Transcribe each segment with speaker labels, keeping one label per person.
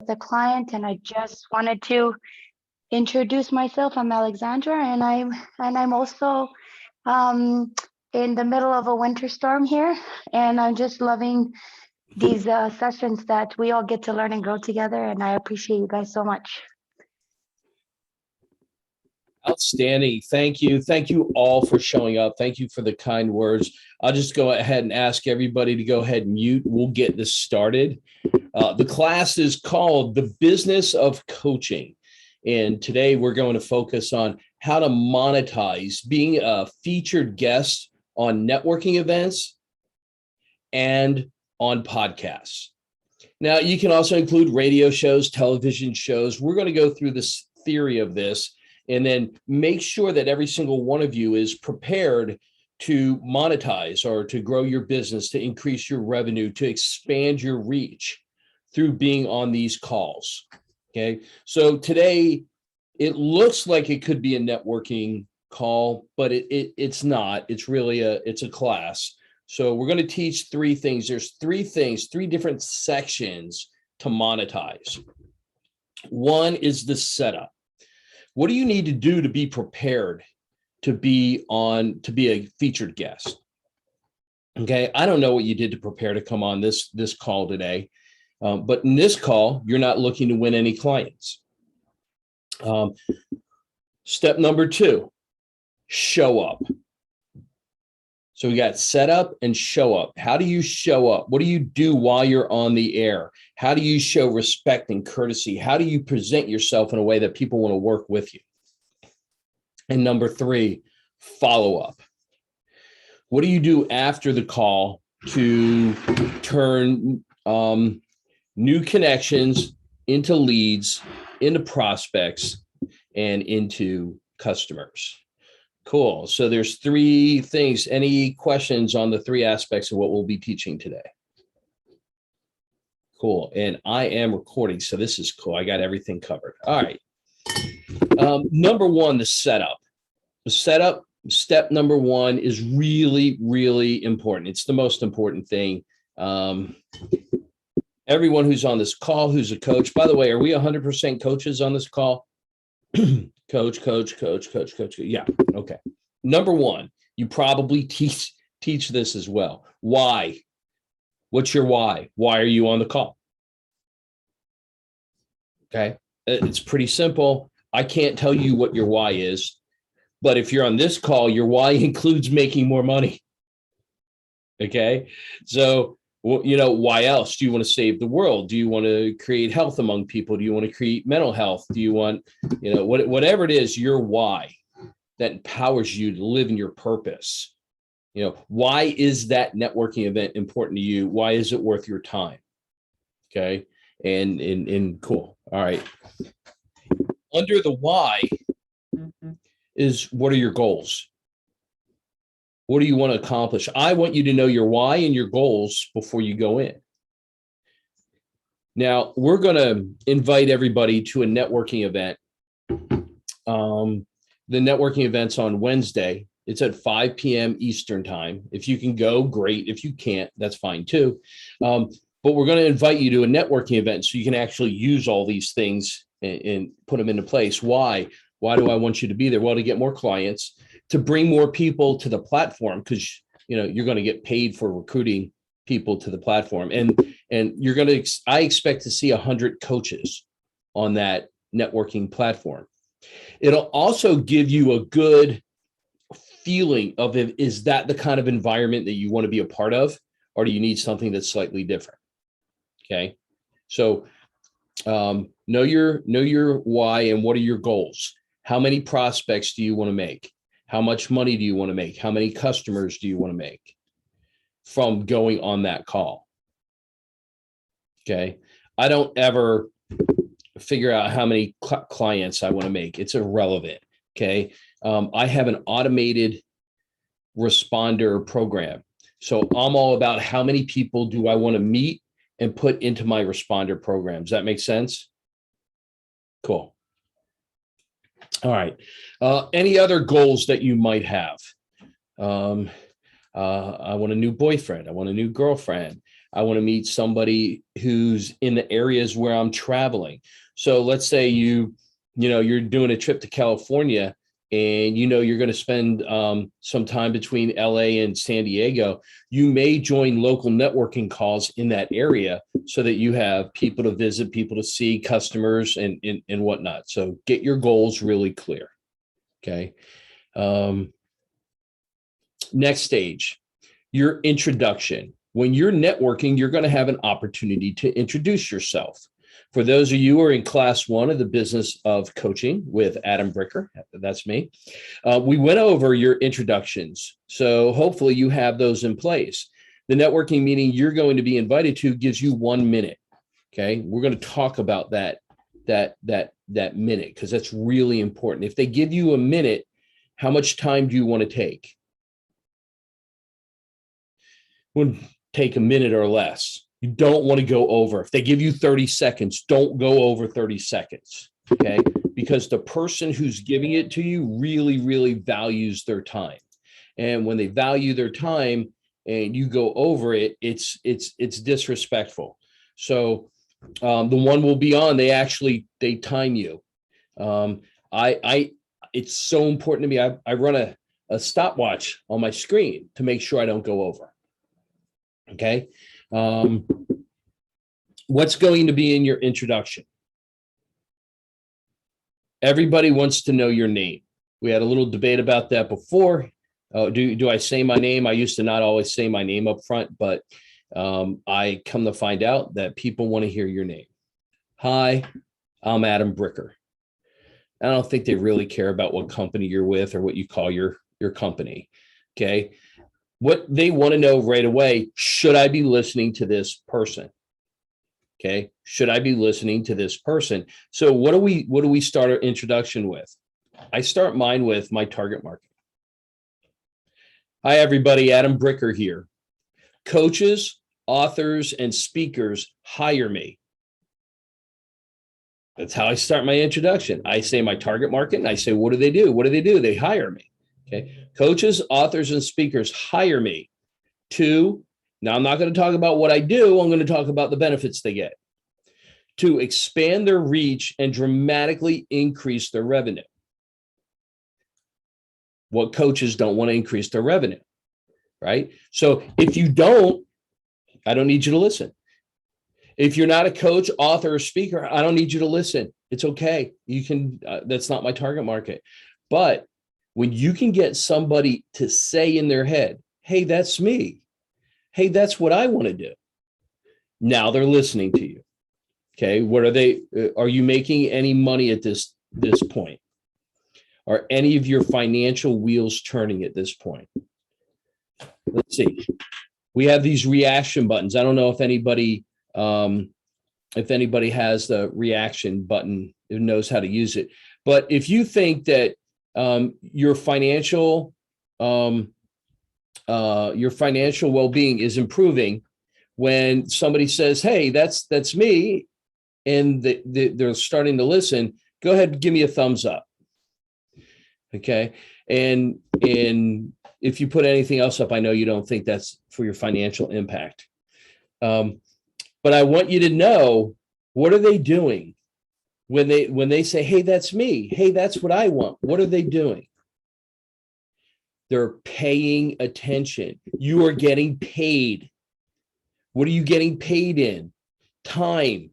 Speaker 1: the client, and I just wanted to introduce myself. I'm Alexandra, and I'm also in the middle of a winter storm here, and I'm just loving these sessions that we all get to learn and grow together, and I appreciate you guys so much.
Speaker 2: Outstanding. Thank you. Thank you all for showing up. Thank you for the kind words. I'll just go ahead and ask everybody to go ahead and mute. We'll get this started. The class is called The Business of Coaching. And today we're going to focus on how to monetize being a featured guest on networking events and on podcasts. Now, you can also include radio shows, television shows. We're going to go through this theory of this and then make sure that every single one of you is prepared to monetize or to grow your business, to increase your revenue, to expand your reach through being on these calls. Okay. So today it looks like it could be a networking call, but it's not. It's really it's a class. So we're going to teach three things. There's three different sections to monetize. One is the setup. What do you need to do to be prepared to be a featured guest? Okay, I don't know what you did to prepare to come on this call today, but in this call, you're not looking to win any clients. Step number 2, show up. So we got set up and show up. How do you show up? What do you do while you're on the air? How do you show respect and courtesy? How do you present yourself in a way that people want to work with you? And number 3, follow up. What do you do after the call to turn new connections into leads, into prospects, and into customers? Cool. So there's 3 things. Any questions on the 3 aspects of what we'll be teaching today? Cool. And I am recording, so this is cool. I got everything covered. All right. Number 1, the setup. The setup, step number 1 is really, really important. It's the most important thing. Everyone who's on this call, who's a coach, by the way, are we 100% coaches on this call? Coach. Yeah. Okay. Number 1, you probably teach this as well. Why? What's your why? Why are you on the call? Okay. It's pretty simple. I can't tell you what your why is, but if you're on this call, your why includes making more money. Okay. So, why else? Do you want to save the world? Do you want to create health among people? Do you want to create mental health? Do you want, whatever it is, your why that empowers you to live in your purpose? Why is that networking event important to you? Why is it worth your time? Okay. And cool. All right. Under the why is, what are your goals? What do you want to accomplish? I want you to know your why and your goals before you go in. Now, we're going to invite everybody to a networking event. The networking event's on Wednesday. It's at 5 p.m. Eastern time. If you can go, great. If you can't, that's fine too. But we're going to invite you to a networking event so you can actually use all these things and put them into place. Why? Why do I want you to be there? Well, to get more clients, to bring more people to the platform, because you're going to get paid for recruiting people to the platform, and I expect to see 100 coaches on that networking platform. It'll also give you a good feeling of, is that the kind of environment that you want to be a part of, or do you need something that's slightly different? Okay, so know your why and what are your goals. How many prospects do you want to make? How much money do you want to make? How many customers do you want to make from going on that call? Okay. I don't ever figure out how many clients I want to make. It's irrelevant. Okay. I have an automated responder program. So I'm all about how many people do I want to meet and put into my responder program. Does that make sense? Cool. All right. Any other goals that you might have? I want a new boyfriend. I want a new girlfriend. I want to meet somebody who's in the areas where I'm traveling. So let's say you're doing a trip to California, and you're going to spend some time between LA and San Diego. You may join local networking calls in that area so that you have people to visit, people to see, customers, and whatnot. So get your goals really clear. Okay. Next stage, your introduction. When you're networking, you're going to have an opportunity to introduce yourself. For those of you who are in class 1 of the business of coaching with Adam Bricker, that's me, we went over your introductions. So hopefully you have those in place. The networking meeting you're going to be invited to gives you 1 minute. Okay. We're going to talk about that minute, because that's really important. If they give you a minute, how much time do you want to take? Would take a minute or less. You don't want to go over. If they give you 30 seconds, don't go over 30 seconds, okay? Because the person who's giving it to you really, really values their time. And when they value their time and you go over it, it's disrespectful. So the one will be on, they time you. It's so important to me. I run a stopwatch on my screen to make sure I don't go over. Okay. What's going to be in your introduction? Everybody wants to know your name. We had a little debate about that before. Do I say my name? I used to not always say my name up front, but I come to find out that people want to hear your name. Hi, I'm Adam Bricker. I don't think they really care about what company you're with or what you call your company. Okay. What they want to know right away, should I be listening to this person? Okay. Should I be listening to this person? So what do we start our introduction with? I start mine with my target market. Hi, everybody. Adam Bricker here. Coaches, authors, and speakers hire me. That's how I start my introduction. I say my target market, and I say, what do they do? What do they do? They hire me. Okay. Coaches, authors, and speakers hire me now I'm not going to talk about what I do. I'm going to talk about the benefits they get to expand their reach and dramatically increase their revenue. What coaches don't want to increase their revenue, right? So if you don't, I don't need you to listen. If you're not a coach, author, or speaker, I don't need you to listen. It's okay. You can, that's not my target market. But when you can get somebody to say in their head, hey, that's me. Hey, that's what I want to do. Now they're listening to you. Okay. Are you making any money at this point? Are any of your financial wheels turning at this point? Let's see. We have these reaction buttons. I don't know if anybody has the reaction button who knows how to use it. But if you think that your financial well-being is improving when somebody says, hey, that's me, and they're starting to listen, go ahead and give me a thumbs up. Okay. And if you put anything else up, I know you don't think that's for your financial impact. But I want you to know, what are they doing when they say, hey, that's me. Hey, that's what I want. What are they doing? They're paying attention. You are getting paid. What are you getting paid in? Time.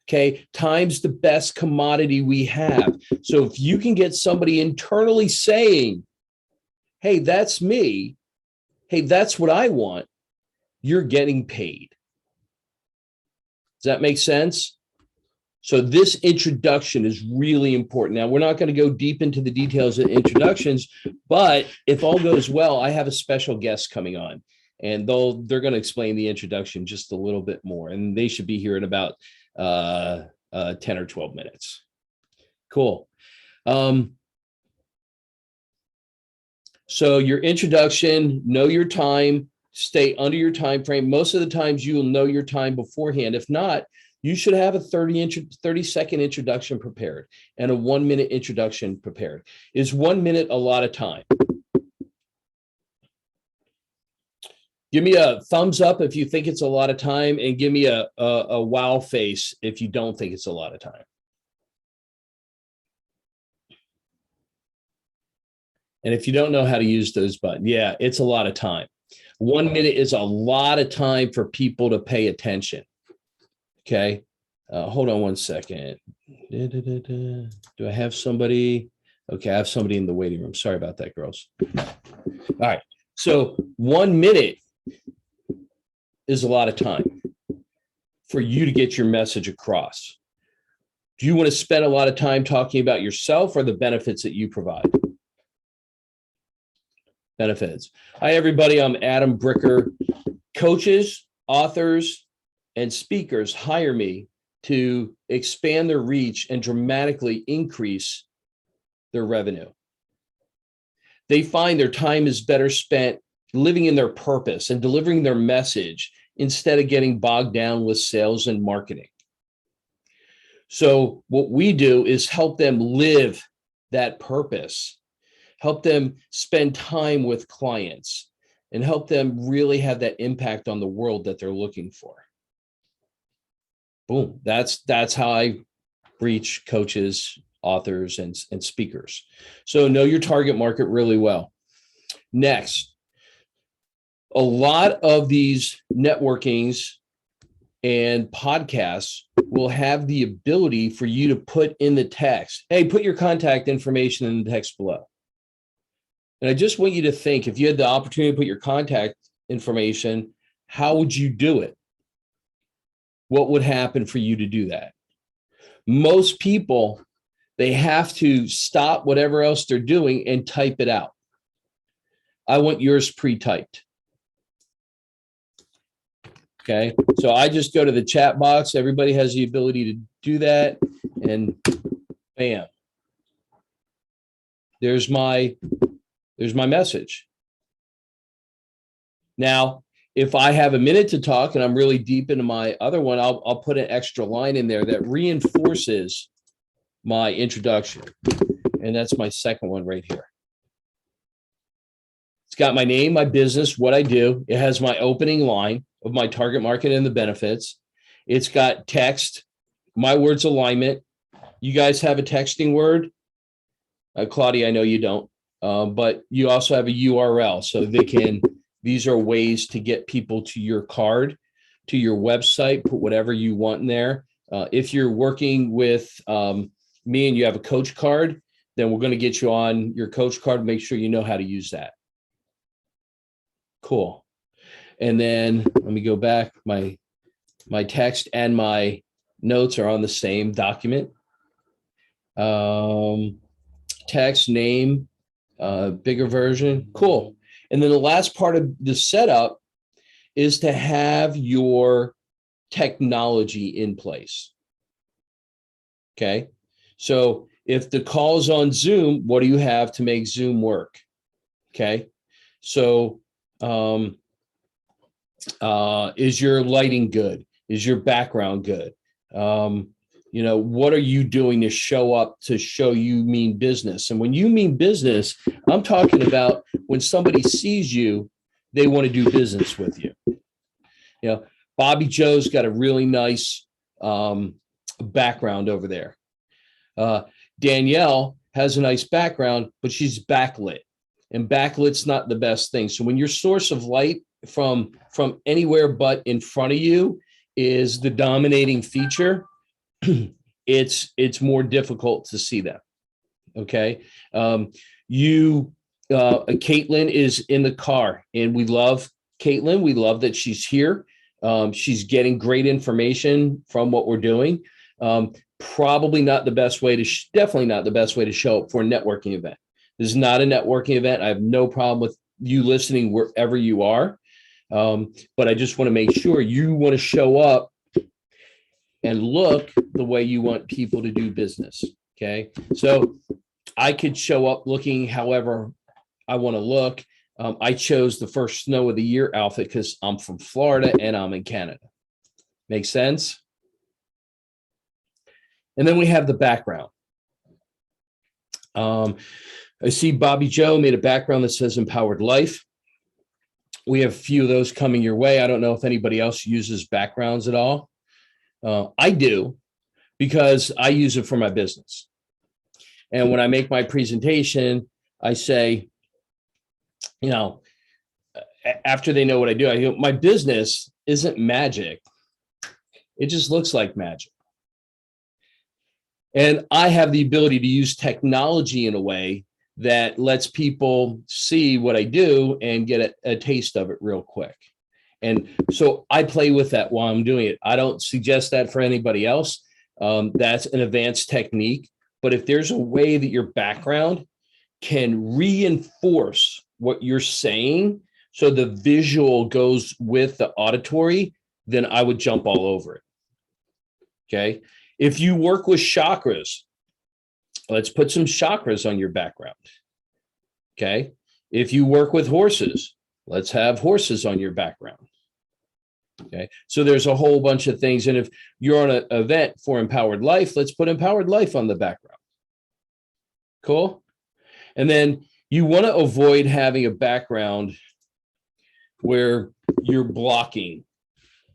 Speaker 2: Okay. Time's the best commodity we have. So if you can get somebody internally saying, hey, that's me. Hey, that's what I want. You're getting paid. Does that make sense? So this introduction is really important. Now, we're not going to go deep into the details of introductions, but if all goes well, I have a special guest coming on, and they're going to explain the introduction just a little bit more, and they should be here in about 10 or 12 minutes. Cool. So your introduction, know your time, stay under your time frame. Most of the times you will know your time beforehand. If not, you should have a 30-second introduction prepared and a 1-minute introduction prepared. Is 1 minute a lot of time? Give me a thumbs up if you think it's a lot of time, and give me a wow face if you don't think it's a lot of time. And if you don't know how to use those buttons, yeah, it's a lot of time. 1 minute is a lot of time for people to pay attention. Okay. Hold on one second. Do I have somebody? Okay, I have somebody in the waiting room. Sorry about that, girls. All right. So 1 minute is a lot of time for you to get your message across. Do you want to spend a lot of time talking about yourself or the benefits that you provide? Benefits. Hi, everybody. I'm Adam Bricker. Coaches, authors, and speakers hire me to expand their reach and dramatically increase their revenue. They find their time is better spent living in their purpose and delivering their message instead of getting bogged down with sales and marketing. So what we do is help them live that purpose, help them spend time with clients, and help them really have that impact on the world that they're looking for. Boom. That's how I reach coaches, authors, and speakers. So know your target market really well. Next, a lot of these networkings and podcasts will have the ability for you to put in the text, hey, put your contact information in the text below. And I just want you to think, if you had the opportunity to put your contact information, how would you do it? What would happen for you to do that? Most people, they have to stop whatever else they're doing and type it out. I want yours pre-typed. Okay, so I just go to the chat box. Everybody has the ability to do that, and bam, there's my message. Now, if I have a minute to talk and I'm really deep into my other one, I'll put an extra line in there that reinforces my introduction. And that's my second one right here. It's got my name, my business, what I do. It has my opening line of my target market and the benefits. It's got text, my words alignment. You guys have a texting word? Claudia, I know you don't, but you also have a URL. So these are ways to get people to your card, to your website, put whatever you want in there. If you're working with me and you have a coach card, then we're going to get you on your coach card. Make sure you know how to use that. Cool. And then let me go back. My text and my notes are on the same document. Text, name, bigger version. Cool. And then the last part of the setup is to have your technology in place. Okay. So if the call's on Zoom, what do you have to make Zoom work? Okay. So is your lighting good? Is your background good? What are you doing to show up to show you mean business? And when you mean business, I'm talking about when somebody sees you, they want to do business with you. Bobby Joe's got a really nice background over there. Danielle has a nice background, but she's backlit, and backlit's not the best thing. So when your source of light from anywhere but in front of you is the dominating feature, it's more difficult to see them. Okay. Caitlin is in the car, and we love Caitlin. We love that she's here. She's getting great information from what we're doing. Probably not the best way definitely not the best way to show up for a networking event. This is not a networking event. I have no problem with you listening wherever you are. But I just want to make sure you want to show up and look the way you want people to do business. Okay. So I could show up looking however I want to look. I chose the first snow of the year outfit because I'm from Florida and I'm in Canada. Makes sense? And then we have the background. I see Bobby Joe made a background that says empowered life. We have a few of those coming your way. I don't know if anybody else uses backgrounds at all. I do, because I use it for my business. And when I make my presentation, I say, after they know what I do, I go, my business isn't magic. It just looks like magic. And I have the ability to use technology in a way that lets people see what I do and get a taste of it real quick. And so I play with that while I'm doing it. I don't suggest that for anybody else. That's an advanced technique. But if there's a way that your background can reinforce what you're saying, so the visual goes with the auditory, then I would jump all over it. Okay. If you work with chakras, let's put some chakras on your background. Okay. If you work with horses, let's have horses on your background. Okay. So there's a whole bunch of things. And if you're on an event for Empowered Life, let's put Empowered Life on the background. Cool. And then you want to avoid having a background where you're blocking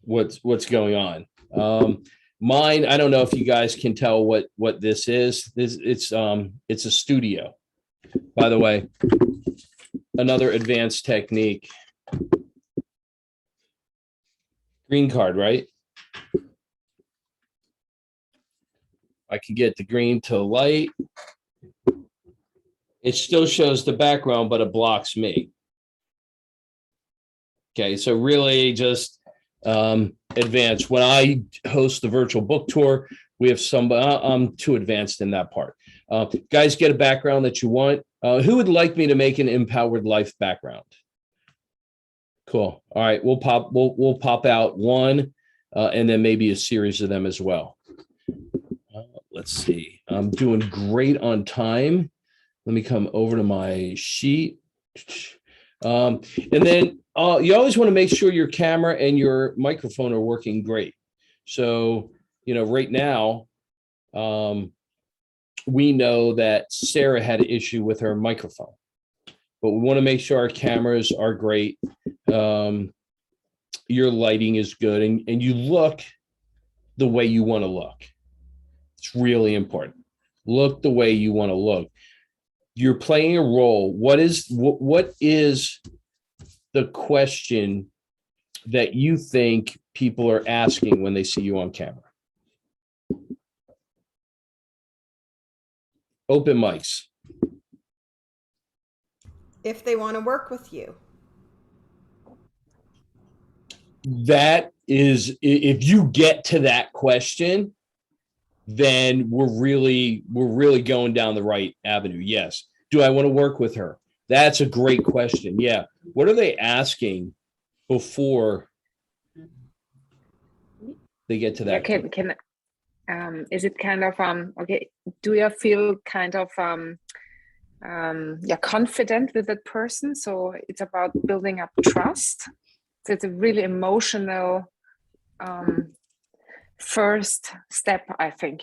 Speaker 2: what's going on. Mine, I don't know if you guys can tell what this is. It's a studio. By the way, another advanced technique. Green card, right? I can get the green to light. It still shows the background, but it blocks me. Okay, so really just advanced. When I host the virtual book tour, we have somebody, I'm too advanced in that part. Guys, get a background that you want. Who would like me to make an Empowered Life background? Cool. All right, we'll pop out one and then maybe a series of them as well. Let's see. I'm doing great on time. Let me come over to my sheet. And then you always want to make sure your camera and your microphone are working great. So, right now, we know that Sarah had an issue with her microphone, but we want to make sure our cameras are great. Your lighting is good, and you look the way you want to look. It's really important. Look the way you want to look. You're playing a role. What is the question that you think people are asking when they see you on camera? Open mics.
Speaker 3: If they want to work with you.
Speaker 2: That is, if you get to that question, then we're really going down the right avenue. Yes. Do I want to work with her? That's a great question. Yeah. What are they asking before they get to that?
Speaker 4: Is it kind of okay? Do you feel kind of confident with that person? So it's about building up trust. So it's a really emotional first step, I think.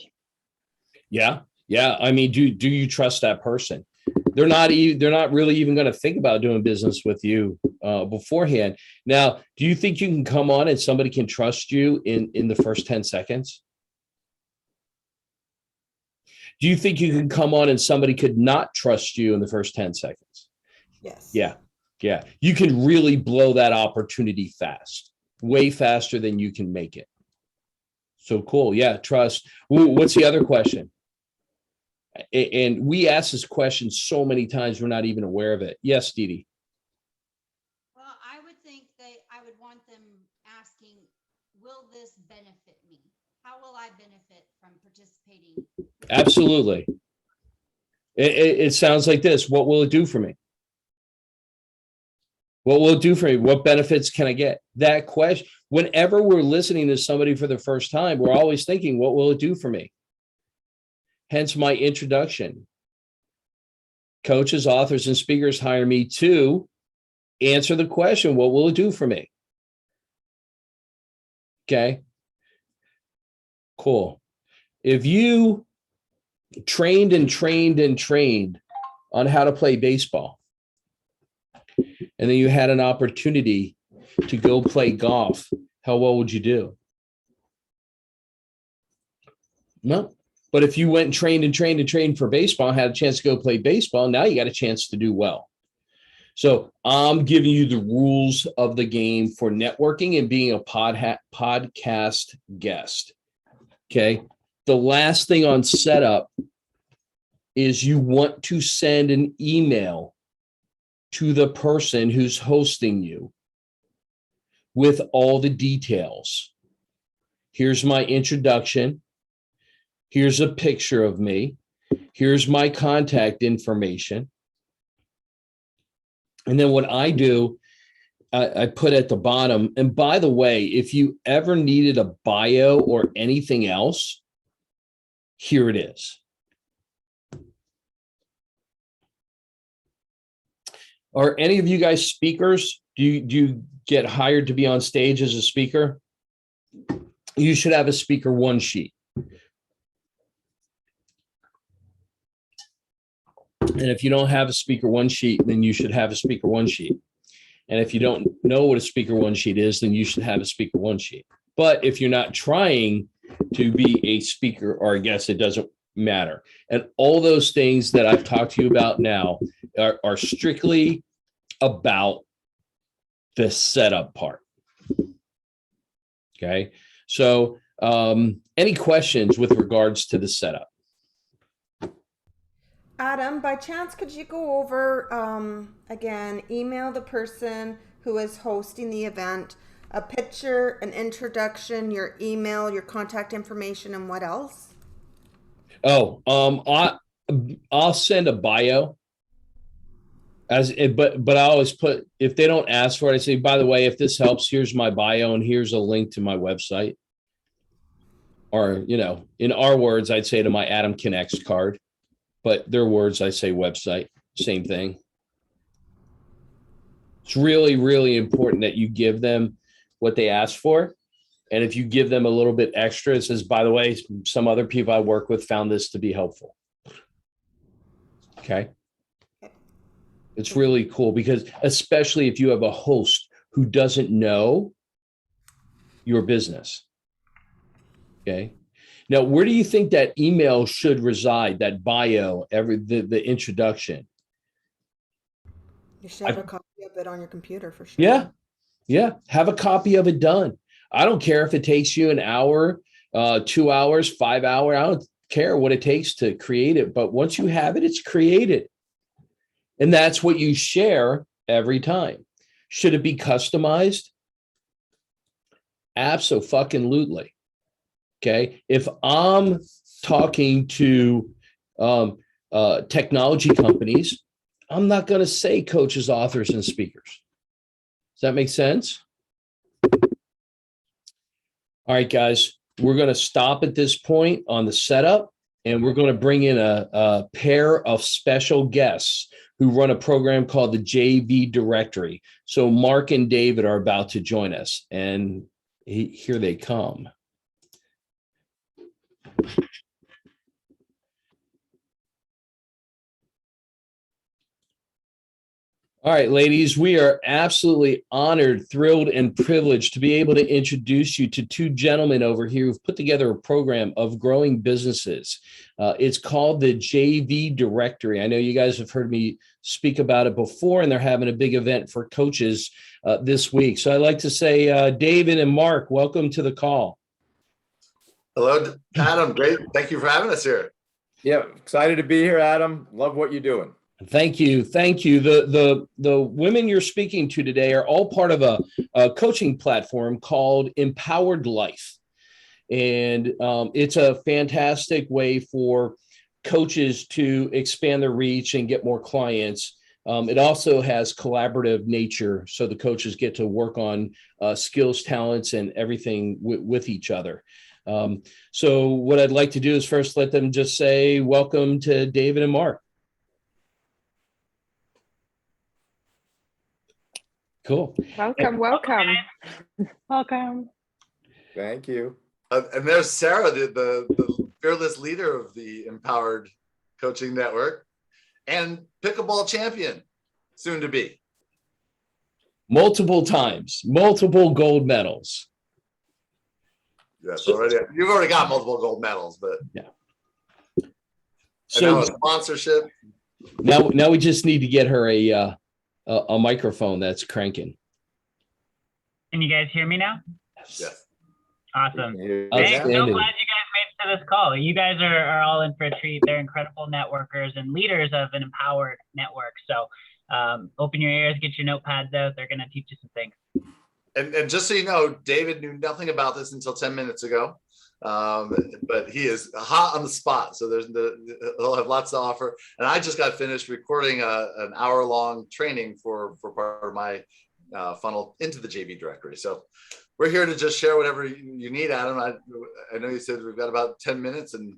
Speaker 4: Yeah.
Speaker 2: I mean, do you trust that person? They're not really even going to think about doing business with you beforehand. Now, do you think you can come on and somebody can trust you in the first 10 seconds? Do you think you can come on and somebody could not trust you in the first 10 seconds?
Speaker 3: Yes.
Speaker 2: Yeah. You can really blow that opportunity fast, way faster than you can make it. So cool. Yeah. Trust. What's the other question? And we ask this question so many times, we're not even aware of it. Yes, Dee Dee.
Speaker 5: Well, I would think I would want them asking, will this benefit me? How will I benefit from participating?
Speaker 2: Absolutely. It sounds like this. What will it do for me? What will it do for me? What benefits can I get? That question, whenever we're listening to somebody for the first time, we're always thinking, what will it do for me? Hence my introduction. Coaches, authors, and speakers hire me to answer the question, what will it do for me? Okay. Cool. If you trained on how to play baseball, and then you had an opportunity to go play golf, how well would you do? No. But if you went and trained for baseball and had a chance to go play baseball, now you got a chance to do well. So I'm giving you the rules of the game for networking and being a podcast guest. Okay. The last thing on setup is you want to send an email to the person who's hosting you with all the details. Here's my introduction. Here's a picture of me. Here's my contact information. And then what I do, I put at the bottom, and by the way, if you ever needed a bio or anything else, here it is. Are any of you guys speakers? Do you get hired to be on stage as a speaker? You should have a speaker one sheet. And if you don't have a speaker one sheet, then you should have a speaker one sheet. And if you don't know what a speaker one sheet is, then you should have a speaker one sheet. But if you're not trying to be a speaker or a guest, it doesn't matter. And all those things that I've talked to you about now are strictly about the setup part. Okay. So any questions with regards to the setup?
Speaker 3: Adam, by chance, could you go over, again, email the person who is hosting the event, a picture, an introduction, your email, your contact information, and what else?
Speaker 2: Oh, I'll send a bio. But I always put, if they don't ask for it, I say, by the way, if this helps, here's my bio and here's a link to my website. Or, in our words, I'd say to my Adam Connects card. But their words, I say website, same thing. It's really, really important that you give them what they ask for. And if you give them a little bit extra, it says, by the way, some other people I work with found this to be helpful. Okay. It's really cool because especially if you have a host who doesn't know your business. Okay. Now, where do you think that email should reside, that bio, the introduction?
Speaker 3: You should have a copy of it on your computer for sure.
Speaker 2: Yeah. Yeah. Have a copy of it done. I don't care if it takes you an hour, 2 hours, 5 hours. I don't care what it takes to create it. But once you have it, it's created. And that's what you share every time. Should it be customized? Abso-fucking-lutely. Okay. If I'm talking to technology companies, I'm not going to say coaches, authors, and speakers. Does that make sense? All right, guys, we're going to stop at this point on the setup, and we're going to bring in a pair of special guests who run a program called the JV Directory. So Mark and David are about to join us, and here they come. All right, ladies, we are absolutely honored, thrilled, and privileged to be able to introduce you to two gentlemen over here who've put together a program of growing businesses. It's called the JV Directory. I know you guys have heard me speak about it before, and they're having a big event for coaches this week. So I'd like to say, David and Mark, welcome to the call.
Speaker 6: Hello, Adam. Great. Thank you for having us here.
Speaker 7: Yeah, excited to be here, Adam. Love what you're doing.
Speaker 2: Thank you. Thank you. The women you're speaking to today are all part of a coaching platform called Empowered Life. And it's a fantastic way for coaches to expand their reach and get more clients. It also has collaborative nature. So the coaches get to work on skills, talents, and everything with each other. So what I'd like to do is first let them just say, welcome to David and Mark. Cool.
Speaker 4: Welcome, welcome. Welcome.
Speaker 7: Thank you.
Speaker 6: And there's Sarah, the fearless leader of the Empowered Coaching Network and pickleball champion, soon to be.
Speaker 2: multiple times, multiple gold medals.
Speaker 6: Yes, already. You've already got multiple gold medals, but
Speaker 2: Yeah.
Speaker 6: and
Speaker 2: So
Speaker 6: now a sponsorship.
Speaker 2: now we just need to get her a microphone that's cranking.
Speaker 8: Can you guys hear me now?
Speaker 6: Yes.
Speaker 8: Awesome.
Speaker 7: Yeah.
Speaker 8: Hey, so glad
Speaker 2: Outstanding.
Speaker 8: you guys made it to this call. You guys are all in for a treat. They're incredible networkers and leaders of an empowered network. So open your ears, get your notepads out. They're going to teach you some things.
Speaker 6: And just so you know, David knew nothing about this until 10 minutes ago. But he is hot on the spot. So he'll have lots to offer. And I just got finished recording an hour-long training for part of my funnel into the JV directory. So we're here to just share whatever you need, Adam. I know you said we've got about 10 minutes, and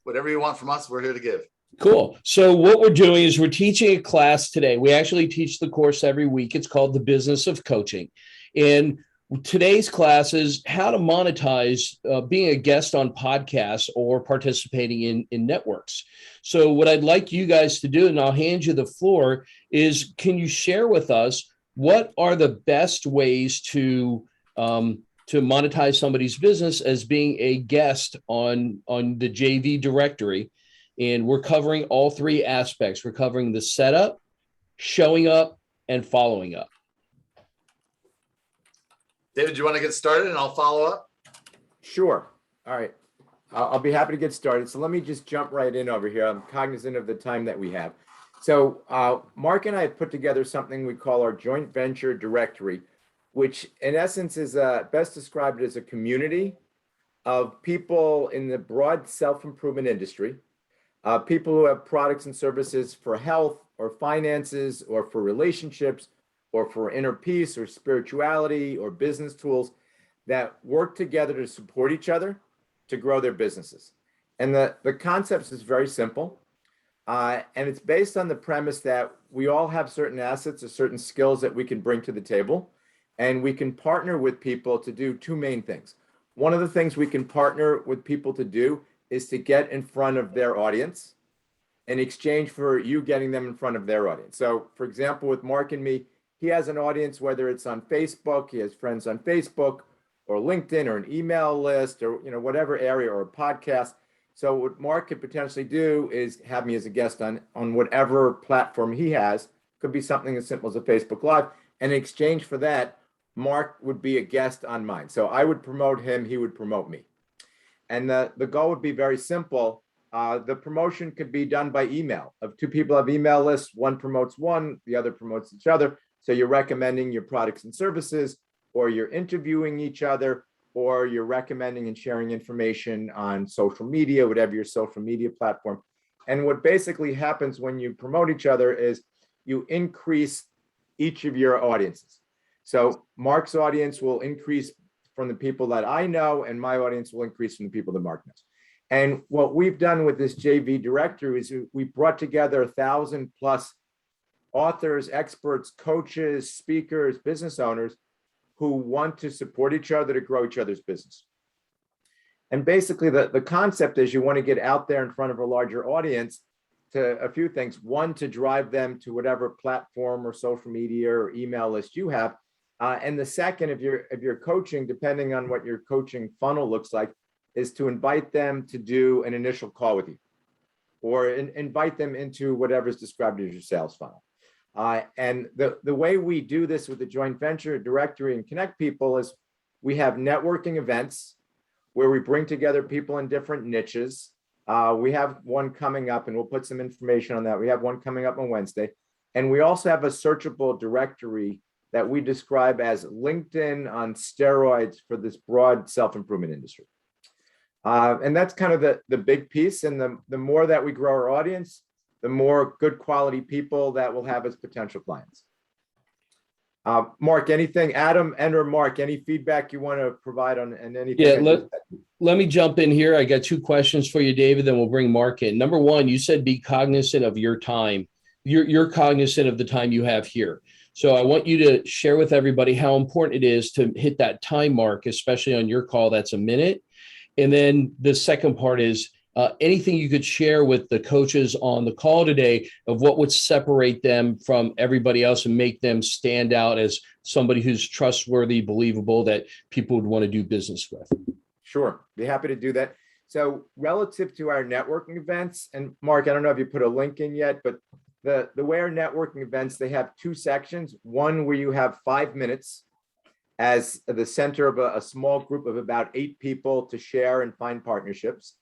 Speaker 6: whatever you want from us, we're here to give.
Speaker 2: Cool. So what we're doing is we're teaching a class today. We actually teach the course every week. It's called The Business of Coaching. And today's class is how to monetize being a guest on podcasts or participating in networks. So what I'd like you guys to do, and I'll hand you the floor, is can you share with us what are the best ways to monetize somebody's business as being a guest on the JV directory? And we're covering all three aspects. We're covering the setup, showing up, and following up.
Speaker 6: David, do you want to get started and I'll follow up?
Speaker 7: Sure. All right. I'll be happy to get started. So let me just jump right in over here. I'm cognizant of the time that we have. So Mark and I have put together something we call our joint venture directory, which in essence is best described as a community of people in the broad self-improvement industry, people who have products and services for health or finances or for relationships or for inner peace or spirituality or business tools that work together to support each other to grow their businesses. And the concept is very simple. And it's based on the premise that we all have certain assets or certain skills that we can bring to the table. And we can partner with people to do two main things. One of the things we can partner with people to do is to get in front of their audience in exchange for you getting them in front of their audience. So for example, with Mark and me, he has an audience, whether it's on Facebook, he has friends on Facebook or LinkedIn or an email list or whatever area or a podcast. So what Mark could potentially do is have me as a guest on whatever platform he has. Could be something as simple as a Facebook Live. And in exchange for that, Mark would be a guest on mine. So I would promote him, he would promote me. And the goal would be very simple. The promotion could be done by email. If two people have email lists, one promotes one, the other promotes each other. So you're recommending your products and services, or you're interviewing each other, or you're recommending and sharing information on social media, whatever your social media platform. And what basically happens when you promote each other is you increase each of your audiences. So Mark's audience will increase from the people that I know, and my audience will increase from the people that Mark knows. And what we've done with this JV directory is we brought together 1,000+ authors, experts, coaches, speakers, business owners who want to support each other to grow each other's business. And basically the concept is you want to get out there in front of a larger audience to a few things. One, to drive them to whatever platform or social media or email list you have. And the second, if you're coaching, depending on what your coaching funnel looks like, is to invite them to do an initial call with you or invite them into whatever is described as your sales funnel. And the way we do this with the joint venture directory and connect people is we have networking events where we bring together people in different niches. We have one coming up, and we'll put some information on that. We have one coming up on Wednesday. And we also have a searchable directory that we describe as LinkedIn on steroids for this broad self-improvement industry. And that's kind of the big piece. And the more that we grow our audience, the more good quality people that will have as potential clients. Mark, anything, Adam or Mark, any feedback you want to provide on anything?
Speaker 2: Yeah, let me jump in here. I got two questions for you, David, then we'll bring Mark in. Number one, you said be cognizant of your time. You're cognizant of the time you have here. So I want you to share with everybody how important it is to hit that time mark, especially on your call, that's a minute. And then the second part is anything you could share with the coaches on the call today of what would separate them from everybody else and make them stand out as somebody who's trustworthy, believable, that people would want to do business with?
Speaker 7: Sure, be happy to do that. So relative to our networking events, and Mark, I don't know if you put a link in yet, but the way our networking events, they have two sections. One where you have 5 minutes as the center of a small group of about 8 people to share and find partnerships.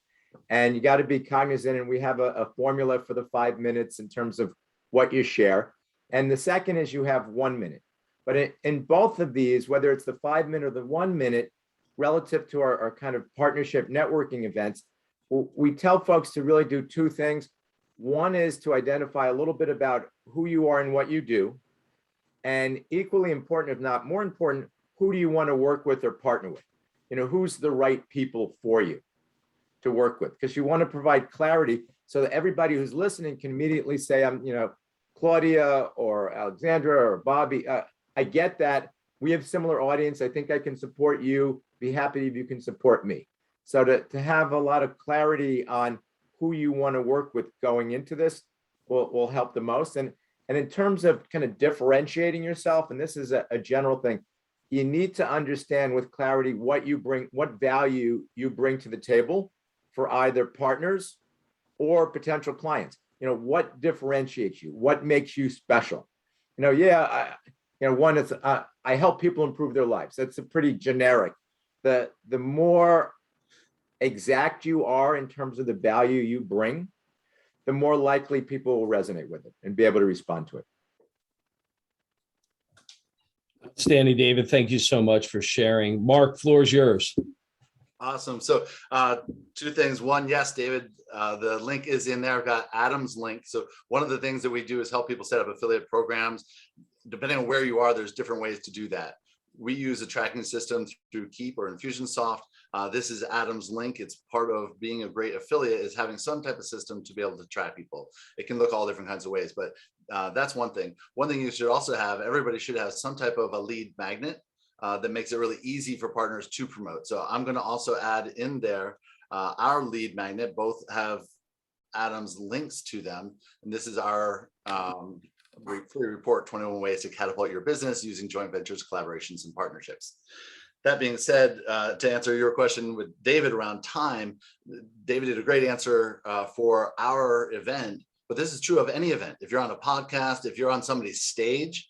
Speaker 7: And you got to be cognizant, and we have a formula for the 5 minutes in terms of what you share. And the second is you have 1 minute. But in both of these, whether it's the 5 minute or the 1 minute, relative to our kind of partnership networking events, we tell folks to really do two things. One is to identify a little bit about who you are and what you do. And equally important, if not more important, who do you want to work with or partner with? You know, who's the right people for you to work with? Because you want to provide clarity so that everybody who's listening can immediately say, I'm, you know, Claudia or Alexandra or Bobby, I get that. We have similar audience. I think I can support you. Be happy if you can support me. So to have a lot of clarity on who you want to work with going into this will help the most. And in terms of kind of differentiating yourself, and this is a general thing, you need to understand with clarity what you bring, what value you bring to the table for either partners or potential clients. You know, what differentiates you? What makes you special? You know, one is I help people improve their lives. That's a pretty generic. The more exact you are in terms of the value you bring, the more likely people will resonate with it and be able to respond to it.
Speaker 2: Stanley, David, thank you so much for sharing. Mark, floor is yours.
Speaker 6: Awesome. So two things. One, yes, David, the link is in there. I've got Adam's link. So one of the things that we do is help people set up affiliate programs. Depending on where you are, there's different ways to do that. We use a tracking system through Keep or Infusionsoft. This is Adam's link. It's part of being a great affiliate is having some type of system to be able to track people. It can look all different kinds of ways, but that's one thing. One thing you should also have, everybody should have some type of a lead magnet that makes it really easy for partners to promote. So I'm going to also add in there our lead magnet. Both have Adam's links to them. And this is our free report, 21 ways to catapult your business using joint ventures, collaborations, and partnerships. That being said, to answer your question with David around time, David did a great answer for our event, but this is true of any event. If you're on a podcast, if you're on somebody's stage,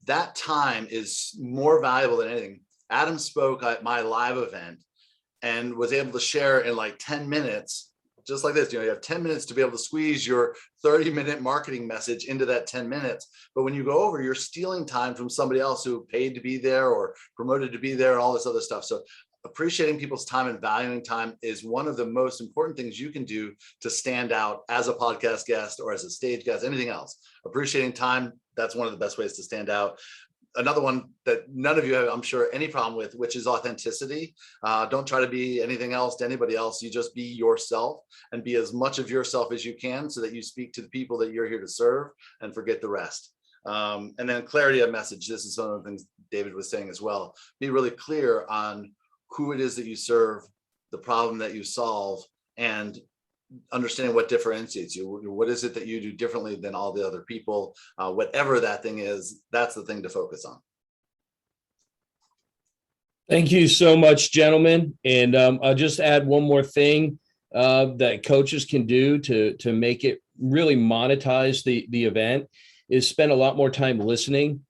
Speaker 6: that time is more valuable than anything. Adam spoke at my live event and was able to share in like 10 minutes, just like this. You know, you have 10 minutes to be able to squeeze your 30-minute marketing message into that 10 minutes. But when you go over, you're stealing time from somebody else who paid to be there or promoted to be there and all this other stuff. So appreciating people's time and valuing time is one of the most important things you can do to stand out as a podcast guest or as a stage guest, anything else. Appreciating time, that's one of the best ways to stand out. Another one that none of you have, I'm sure, any problem with, which is authenticity. Don't try to be anything else to anybody else. You just be yourself and be as much of yourself as you can so that you speak to the people that you're here to serve and forget the rest. And then clarity of message. This is some of the things David was saying as well. Be really clear on who it is that you serve, the problem that you solve, and understanding what differentiates you. What is it that you do differently than all the other people? Whatever that thing is, that's the thing to focus on.
Speaker 2: Thank you so much, gentlemen. And I'll just add one more thing that coaches can do to make it really monetize the event is spend a lot more time listening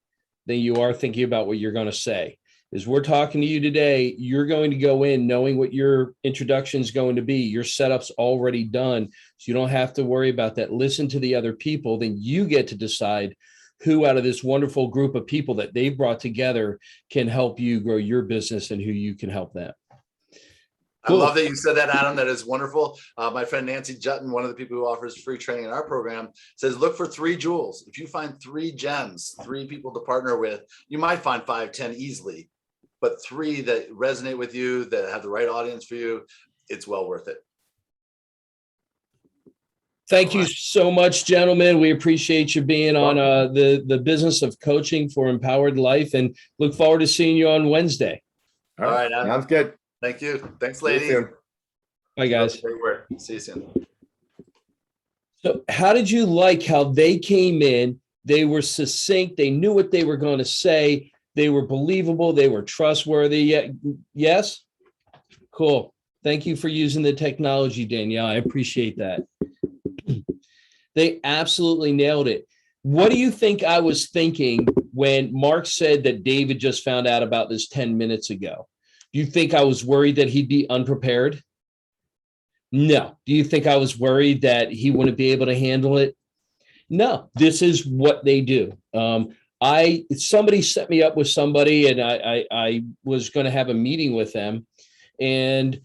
Speaker 2: than you are thinking about what you're going to say. As we're talking to you today, you're going to go in knowing what your introduction is going to be. Your setup's already done, so you don't have to worry about that. Listen to the other people, then you get to decide who out of this wonderful group of people that they've brought together can help you grow your business and who you can help them. Cool.
Speaker 6: I love that you said that, Adam. That is wonderful. My friend Nancy Jutton, one of the people who offers free training in our program, says, look for 3 jewels. If you find 3 gems, 3 people to partner with, you might find 5, 10 easily. But 3 that resonate with you, that have the right audience for you, it's well worth it.
Speaker 2: Thank you so much, gentlemen. We appreciate you being on the business of coaching for empowered life, and look forward to seeing you on Wednesday.
Speaker 7: All right.
Speaker 6: Adam.
Speaker 7: Sounds good.
Speaker 6: Thank you. Thanks,
Speaker 7: See you
Speaker 6: lady.
Speaker 7: soon.
Speaker 2: Bye, guys.
Speaker 6: Great work. See you soon.
Speaker 2: So how did you like how they came in? They were succinct. They knew what they were going to say. They were believable. They were trustworthy. Yes? Cool. Thank you for using the technology, Danielle. I appreciate that. They absolutely nailed it. What do you think I was thinking when Mark said that David just found out about this 10 minutes ago? Do you think I was worried that he'd be unprepared? No. Do you think I was worried that he wouldn't be able to handle it? No. This is what they do. Somebody set me up with somebody, and I was going to have a meeting with them, and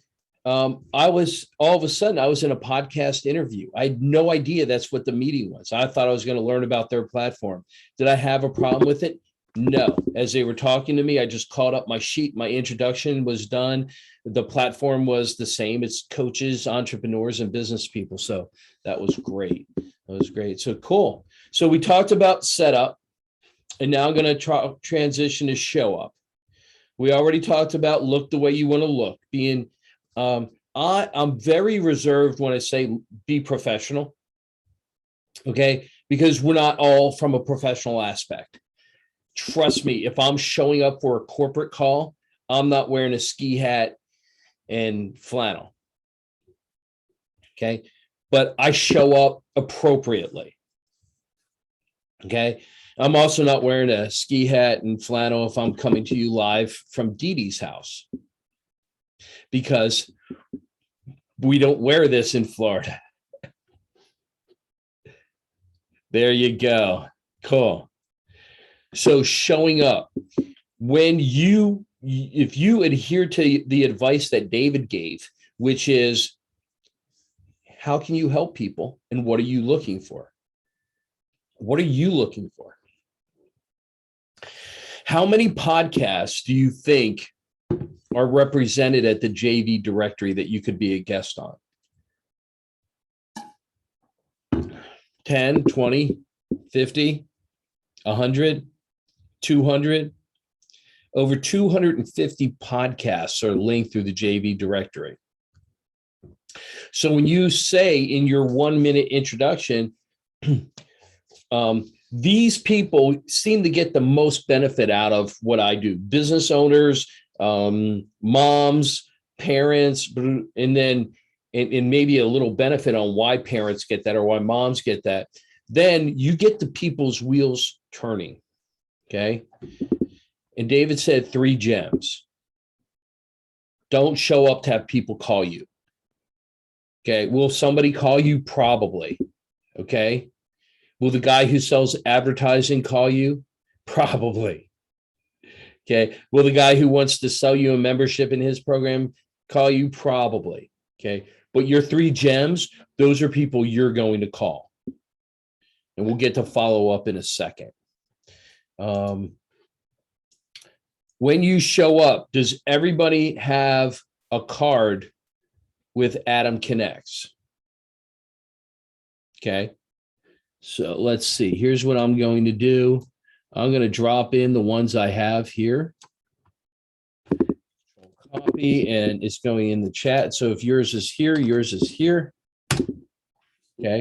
Speaker 2: I was all of a sudden I was in a podcast interview. I had no idea that's what the meeting was. I thought I was going to learn about their platform. Did I have a problem with it? No. As they were talking to me, I just called up my sheet. My introduction was done. The platform was the same. It's coaches, entrepreneurs, and business people. So that was great. That was great. So cool. So we talked about setup, and now I'm going to transition to show up. We already talked about look the way you want to look. I'm very reserved when I say be professional. Okay, because we're not all from a professional aspect. Trust me, if I'm showing up for a corporate call, I'm not wearing a ski hat and flannel. Okay, but I show up appropriately. Okay, I'm also not wearing a ski hat and flannel if I'm coming to you live from Dee Dee's house, because we don't wear this in Florida. There you go. Cool. So showing up, if you adhere to the advice that David gave, which is, how can you help people and what are you looking for? What are you looking for? How many podcasts do you think are represented at the JV directory that you could be a guest on? 10, 20, 50, 100, 200? Over 250 podcasts are linked through the JV directory. So when you say in your 1-minute introduction, these people seem to get the most benefit out of what I do. Business owners, moms, parents, and maybe a little benefit on why parents get that or why moms get that. Then you get the people's wheels turning. Okay. And David said 3 gems. Don't show up to have people call you. Okay. Will somebody call you? Probably. Okay. Will the guy who sells advertising call you? Probably. Okay. Will the guy who wants to sell you a membership in his program call you? Probably. Okay. But your 3 gems, those are people you're going to call. And we'll get to follow up in a second. When you show up, does everybody have a card with Adam Connects? Okay. So let's see. Here's what I'm going to do. I'm going to drop in the ones I have here. Copy, and it's going in the chat. So if yours is here, yours is here. Okay.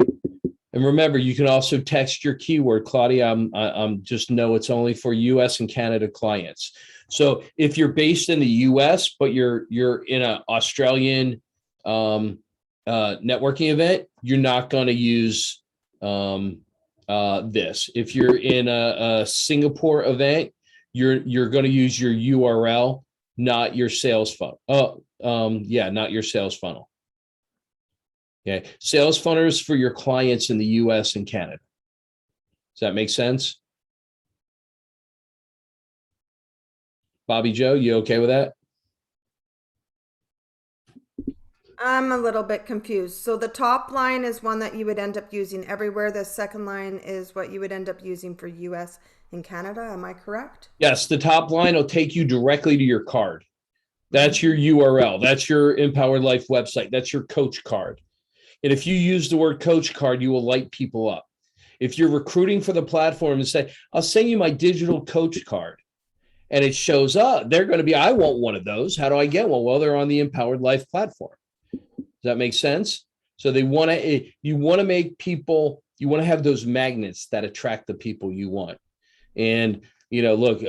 Speaker 2: And remember, you can also text your keyword, Claudia. I'm just know it's only for US and Canada clients. So if you're based in the US, but you're in an Australian networking event, you're not going to use this. If you're in a Singapore event, you're going to use your URL, not your sales funnel. Not your sales funnel. Okay, sales funnels for your clients in the US and Canada. Does that make sense? Bobby Joe, you okay with that?
Speaker 3: I'm a little bit confused. So the top line is one that you would end up using everywhere. The second line is what you would end up using for US and Canada. Am I correct?
Speaker 2: Yes, the top line will take you directly to your card. That's your URL. That's your Empowered Life website. That's your coach card. And if you use the word coach card, you will light people up. If you're recruiting for the platform and say, I'll send you my digital coach card, and it shows up, they're going to be, I want one of those. How do I get one? Well, they're on the Empowered Life platform. Does that make sense? So they want to, you want to make people, you want to have those magnets that attract the people you want. And, you know, look,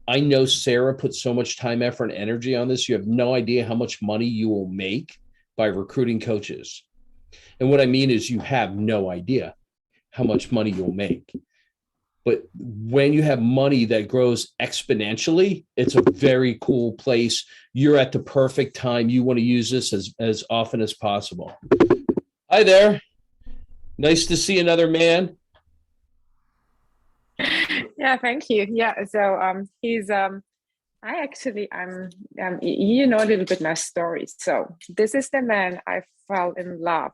Speaker 2: I know Sarah put so much time, effort, and energy on this. You have no idea how much money you will make by recruiting coaches. And what I mean is you have no idea how much money you'll make. But when you have money that grows exponentially, it's a very cool place. You're at the perfect time. You want to use this as often as possible. Hi there. Nice to see another man.
Speaker 4: Yeah, thank you. Yeah, so he's I'm you know a little bit my story. So this is the man I fell in love.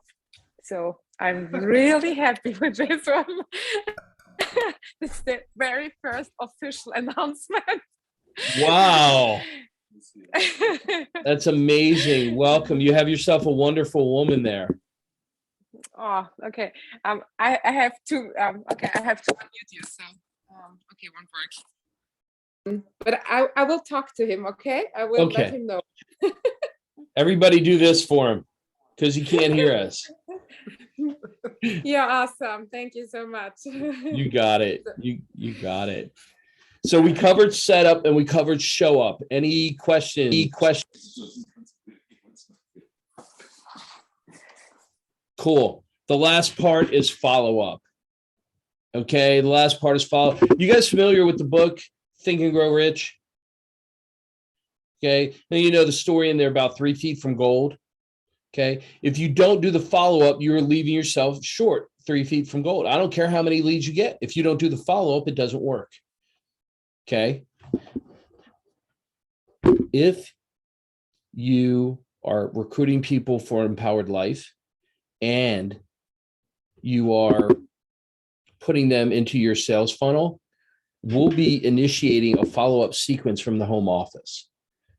Speaker 4: So I'm really happy with this one. This is the very first official announcement.
Speaker 2: Wow. That's amazing. Welcome. You have yourself a wonderful woman there.
Speaker 4: Oh, okay. I have to okay, I have to unmute you. So okay, one work. But I will talk to him, okay? I will let him know.
Speaker 2: Everybody do this for him because he can't hear us.
Speaker 4: Yeah, awesome. Thank you so much.
Speaker 2: You got it. You got it. So we covered setup and we covered show up. Any questions? Cool. The last part is follow up. Okay. The last part is follow. You guys familiar with the book Think and Grow Rich? Okay. Now you know the story in there about 3 feet from gold. Okay. If you don't do the follow up, you're leaving yourself short 3 feet from gold. I don't care how many leads you get. If you don't do the follow up, it doesn't work. Okay. If you are recruiting people for empowered life and you are putting them into your sales funnel, we'll be initiating a follow-up sequence from the home office.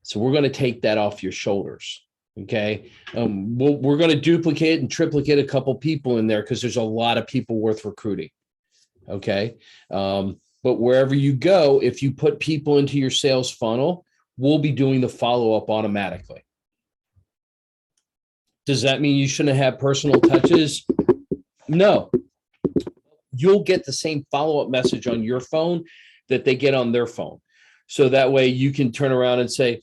Speaker 2: So we're going to take that off your shoulders. Okay. We're going to duplicate and triplicate a couple people in there because there's a lot of people worth recruiting. Okay. But wherever you go, if you put people into your sales funnel, we'll be doing the follow-up automatically. Does that mean you shouldn't have personal touches? No. You'll get the same follow-up message on your phone that they get on their phone. So that way you can turn around and say,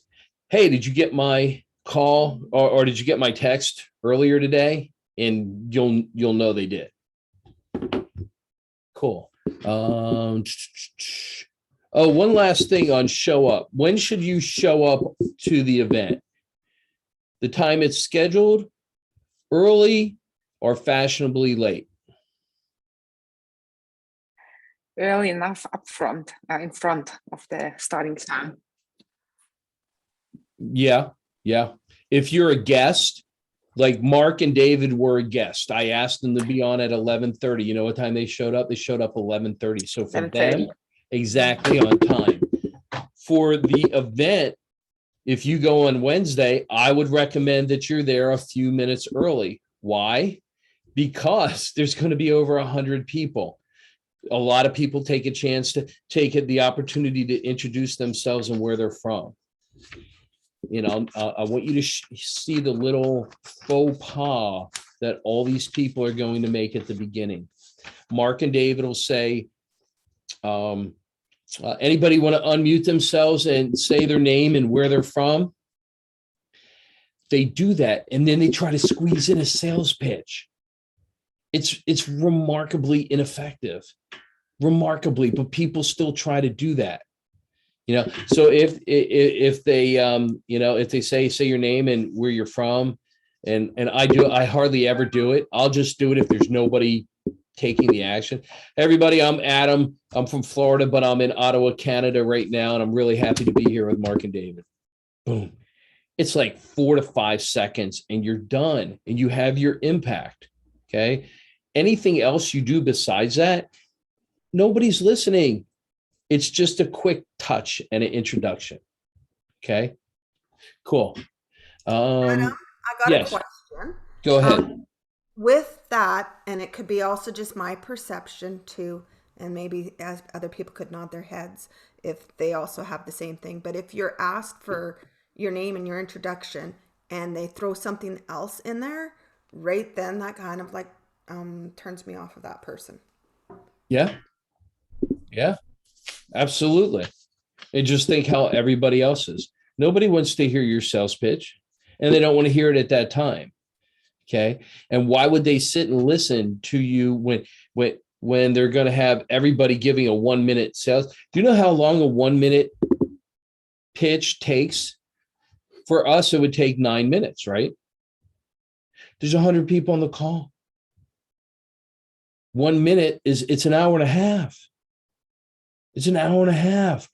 Speaker 2: hey, did you get my call or did you get my text earlier today? And you'll know they did. Cool. Oh, one last thing on show up. When should you show up to the event? The time it's scheduled, early or fashionably late?
Speaker 4: Early enough up front, in front of the starting time.
Speaker 2: Yeah. If you're a guest, like Mark and David were a guest, I asked them to be on at 11:30. You know what time they showed up? They showed up 11:30. So for them, exactly on time. For the event, if you go on Wednesday, I would recommend that you're there a few minutes early. Why? Because there's going to be over 100 people. A lot of people take a chance to take the opportunity to introduce themselves and where they're from. You know, I want you to see the little faux pas that all these people are going to make at the beginning. Mark and David will say, anybody want to unmute themselves and say their name and where they're from? They do that, and then they try to squeeze in a sales pitch. It's remarkably ineffective, but people still try to do that. You know, so if they if they say your name and where you're from, and I hardly ever do it. I'll just do it if there's nobody taking the action. Everybody, I'm Adam. I'm from Florida, but I'm in Ottawa, Canada right now, and I'm really happy to be here with Mark and David. Boom. It's like 4 to 5 seconds and you're done and you have your impact. Okay. Anything else you do besides that, nobody's listening. It's just a quick touch and an introduction. Okay. Cool.
Speaker 3: Adam, I got
Speaker 2: yes.
Speaker 3: a question.
Speaker 2: Go ahead.
Speaker 3: With that, and it could be also just my perception too, and maybe as other people could nod their heads if they also have the same thing. But if you're asked for your name and your introduction, and they throw something else in there, right then that kind of like turns me off of that person.
Speaker 2: Yeah. Yeah, absolutely. And just think how everybody else is. Nobody wants to hear your sales pitch, and they don't want to hear it at that time. Okay. And why would they sit and listen to you when they're going to have everybody giving a 1 minute sales? Do you know how long a 1 minute pitch takes? For us, it would take 9 minutes, right? There's 100 people on the call. 1 minute it's an hour and a half. It's an hour and a half.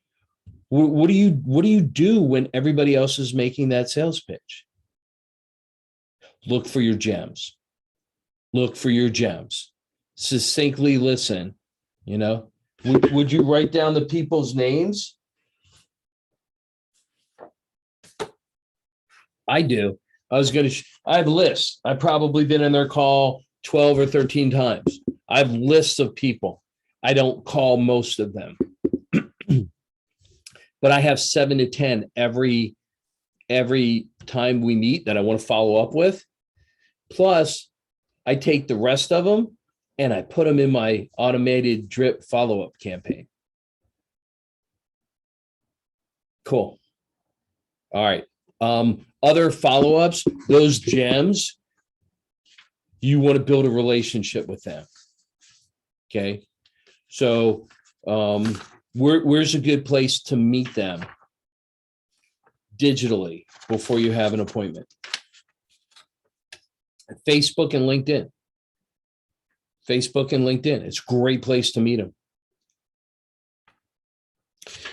Speaker 2: What do you do when everybody else is making that sales pitch? Look for your gems. Look for your gems. Succinctly listen. You know, would you write down the people's names? I do. I have lists. I've probably been in their call 12 or 13 times. I have lists of people. I don't call most of them. But I have 7 to 10 every time we meet that I want to follow up with. Plus, I take the rest of them and I put them in my automated drip follow-up campaign. Cool. All right. Other follow-ups, those gems, you want to build a relationship with them. Okay. So where's a good place to meet them digitally before you have an appointment? Facebook and LinkedIn. Facebook and LinkedIn. It's a great place to meet them.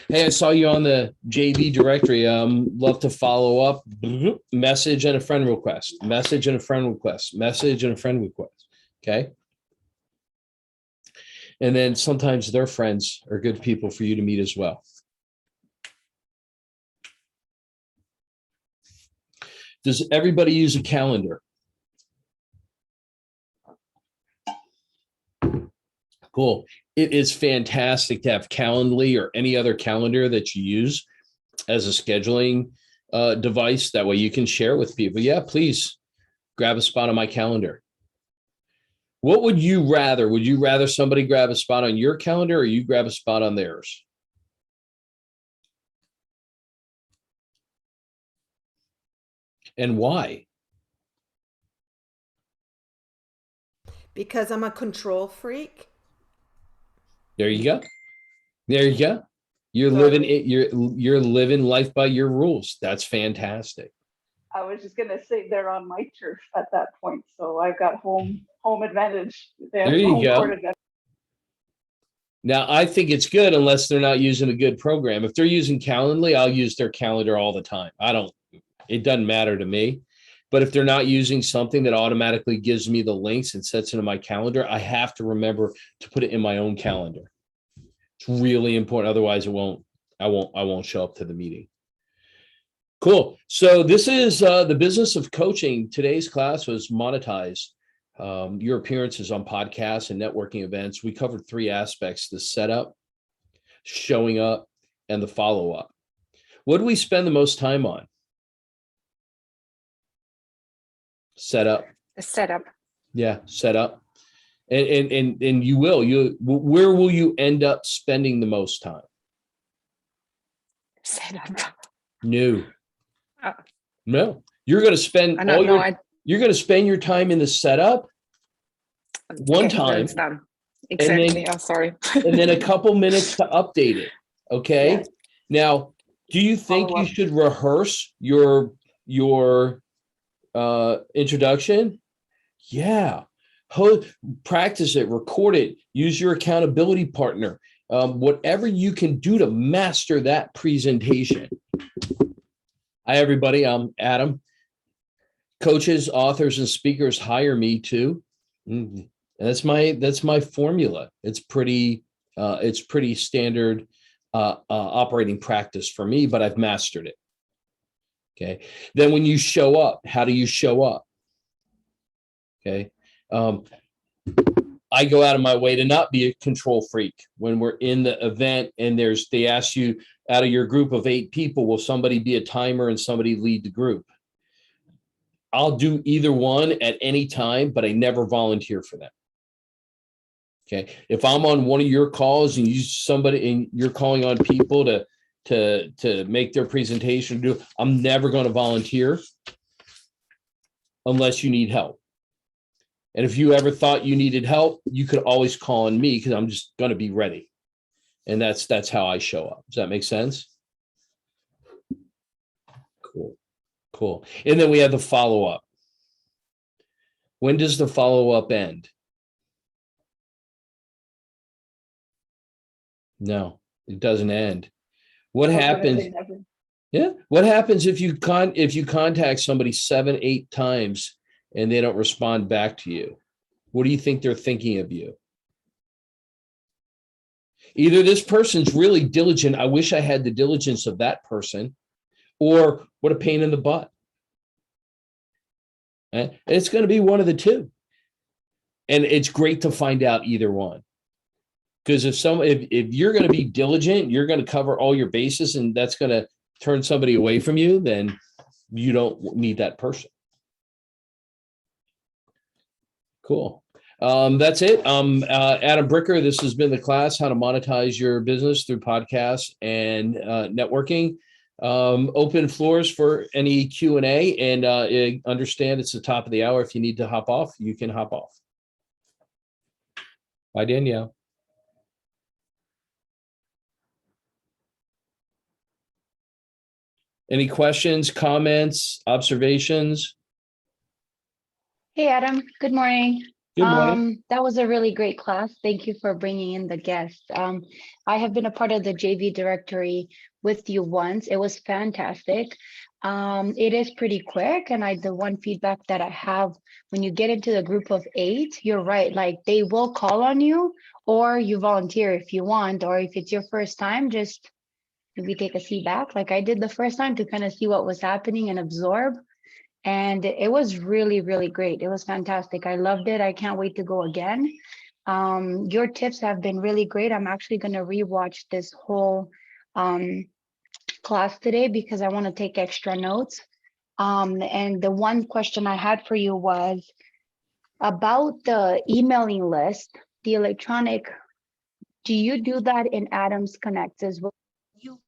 Speaker 2: Hey, I saw you on the JV directory. Love to follow up. Message and a friend request. Message and a friend request. Message and a friend request. Okay. And then sometimes their friends are good people for you to meet as well. Does everybody use a calendar? Cool. It is fantastic to have Calendly or any other calendar that you use as a scheduling device. That way you can share with people. Yeah, please grab a spot on my calendar. What would you rather? Would you rather somebody grab a spot on your calendar or you grab a spot on theirs? And why?
Speaker 3: Because I'm a control freak.
Speaker 2: There you go. There you go. You're living it. You're living life by your rules. That's fantastic.
Speaker 9: I was just gonna say they're on my turf at that point, so I've got home advantage.
Speaker 2: There you go. Now I think it's good unless they're not using a good program. If they're using Calendly, I'll use their calendar all the time. It doesn't matter to me. But if they're not using something that automatically gives me the links and sets into my calendar, I have to remember to put it in my own calendar. It's really important. Otherwise, I won't show up to the meeting. Cool. So this is the business of coaching. Today's class was monetize. Your appearances on podcasts and networking events. We covered 3 aspects: the setup, showing up, and the follow-up. What do we spend the most time on? Setup.
Speaker 4: The setup.
Speaker 2: Yeah, setup. And where will you end up spending the most time?
Speaker 4: Setup.
Speaker 2: No. No. You're going to spend you're going to spend your time in the setup one time.
Speaker 4: Exactly. I'm sorry.
Speaker 2: And then a couple minutes to update it. Okay.
Speaker 9: Yeah.
Speaker 2: Now, do you think you should rehearse your introduction? Yeah. Practice it, record it, use your accountability partner, whatever you can do to master that presentation. Hi, everybody. I'm Adam. Coaches, authors, and speakers hire me too. And that's my formula. It's pretty standard operating practice for me, but I've mastered it. Okay. Then when you show up, how do you show up? Okay. I go out of my way to not be a control freak. When we're in the event and they ask you, out of your group of 8 people, will somebody be a timer and somebody lead the group? I'll do either one at any time, but I never volunteer for them. Okay. If I'm on one of your calls and you're calling on people to make their presentation, I'm never going to volunteer unless you need help. And if you ever thought you needed help, you could always call on me because I'm just going to be ready. And that's how I show up. Does that make sense? Cool. And then we have the follow-up. When does the follow-up end? No, it doesn't end. What happens? Yeah. What happens if you contact somebody 7-8 times and they don't respond back to you? What do you think they're thinking of you? Either this person's really diligent, I wish I had the diligence of that person, or what a pain in the butt. And it's going to be one of the two. And it's great to find out either one. Because if you're going to be diligent, you're going to cover all your bases, and that's going to turn somebody away from you, then you don't need that person. Cool. That's it. Adam Bricker, this has been the class, how to monetize your business through podcasts and networking. Open floors for any Q&A, and understand it's the top of the hour. If you need to hop off, you can hop off. Bye, Danielle. Any questions, comments, observations?
Speaker 1: Hey, Adam. Good morning.
Speaker 2: Good morning.
Speaker 1: That was a really great class. Thank you for bringing in the guests. I have been a part of the JV directory with you once. It was fantastic. It is pretty quick. And the one feedback that I have, when you get into the group of 8, you're right. Like, they will call on you, or you volunteer if you want, or if it's your first time, just maybe take a seat back like I did the first time to kind of see what was happening and absorb. And it was really, really great. It was fantastic. I loved it. I can't wait to go again. Your tips have been really great. I'm actually going to rewatch this whole class today because I want to take extra notes. And the one question I had for you was about the emailing list, the electronic. Do you do that in Adams Connect as well? You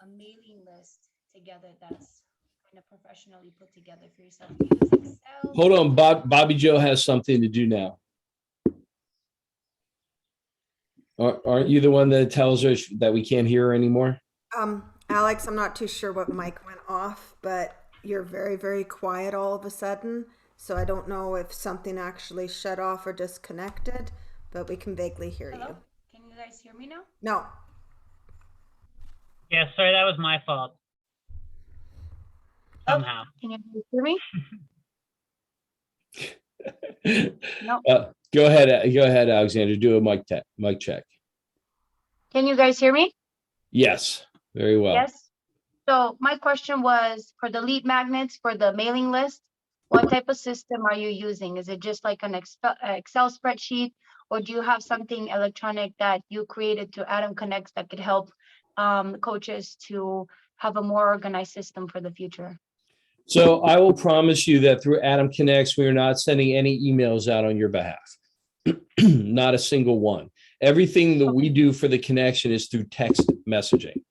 Speaker 1: a mailing list together that's kind of professionally put together for yourself. Do you use Excel?
Speaker 2: Hold on, Bobby Joe has something to do now. Aren't you the one that tells us that we can't hear her anymore?
Speaker 3: Alex, I'm not too sure what mic went off, but you're very, very quiet all of a sudden. So I don't know if something actually shut off or disconnected, but we can vaguely hear you.
Speaker 1: Can you guys hear me now?
Speaker 3: No.
Speaker 8: Yeah, sorry, that was my fault. Somehow.
Speaker 1: Can you hear me? No.
Speaker 2: Go ahead, Alexander. Do a mic check.
Speaker 1: Can you guys hear me?
Speaker 2: Yes, very well.
Speaker 1: Yes. So my question was, for the lead magnets, for the mailing list, what type of system are you using? Is it just like an Excel spreadsheet, or do you have something electronic that you created to Adam Connects that could help coaches to have a more organized system for the future?
Speaker 2: So I will promise you that through Adam Connects, we are not sending any emails out on your behalf. Not a single one. Everything that we do for the connection is through text messaging.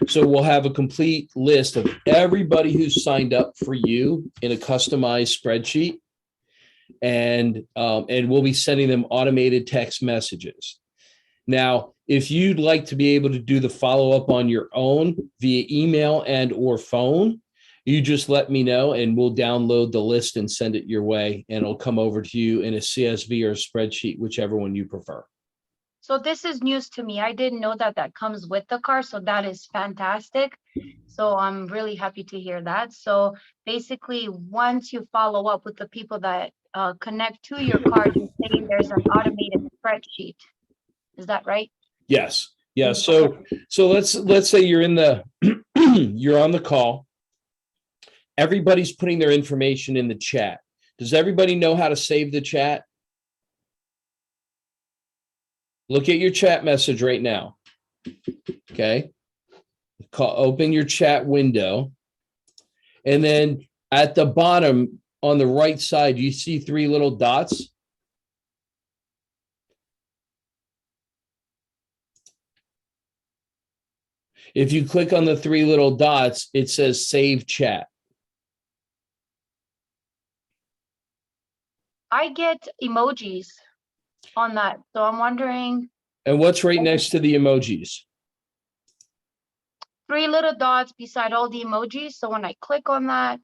Speaker 2: So we'll have a complete list of everybody who's signed up for you in a customized spreadsheet, and we'll be sending them automated text messages. Now, if you'd like to be able to do the follow-up on your own via email and or phone, you just let me know and we'll download the list and send it your way, and it'll come over to you in a CSV or a spreadsheet, whichever one you prefer.
Speaker 1: So this is news to me. I didn't know that that comes with the car. So that is fantastic. So I'm really happy to hear that. So basically, once you follow up with the people that connect to your card, you're saying there's an automated spreadsheet. Is that right?
Speaker 2: Yes. Yeah. So let's say you're in the you're on the call. Everybody's putting their information in the chat. Does everybody know how to save the chat? Look at your chat message right now. Okay. Open your chat window. And then at the bottom on the right side, you see 3 little dots. If you click on the 3 little dots, it says save chat.
Speaker 1: I get emojis on that. So I'm wondering,
Speaker 2: And what's right next to the emojis?
Speaker 1: 3 little dots beside all the emojis. So when I click on that,